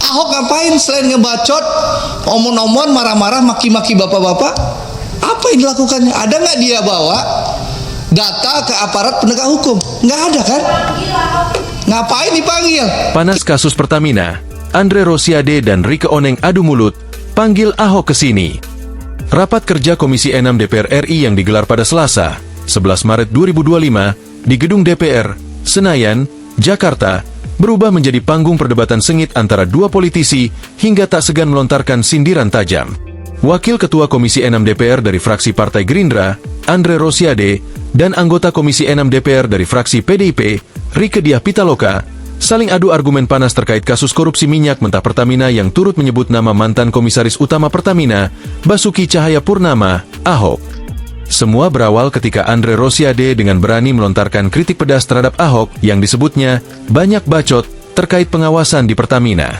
Ahok ngapain selain ngebacot, omong-omong, marah-marah, maki-maki bapak-bapak? Apa yang dilakukannya? Ada nggak dia bawa data ke aparat penegak hukum? Nggak ada kan? Ngapain dipanggil? Panas kasus Pertamina, Andre Rosiade dan Rieke Oneng adu mulut, panggil Ahok ke sini. Rapat kerja Komisi 6 DPR RI yang digelar pada Selasa, 11 Maret 2025, di Gedung DPR, Senayan, Jakarta, berubah menjadi panggung perdebatan sengit antara dua politisi hingga tak segan melontarkan sindiran tajam. Wakil Ketua Komisi 6 DPR dari fraksi Partai Gerindra, Andre Rosiade, dan anggota Komisi 6 DPR dari fraksi PDIP, Rieke Diah Pitaloka, saling adu argumen panas terkait kasus korupsi minyak mentah Pertamina yang turut menyebut nama mantan Komisaris Utama Pertamina, Basuki Cahayapurnama, Ahok. Semua berawal ketika Andre Rosiade dengan berani melontarkan kritik pedas terhadap Ahok yang disebutnya banyak bacot terkait pengawasan di Pertamina.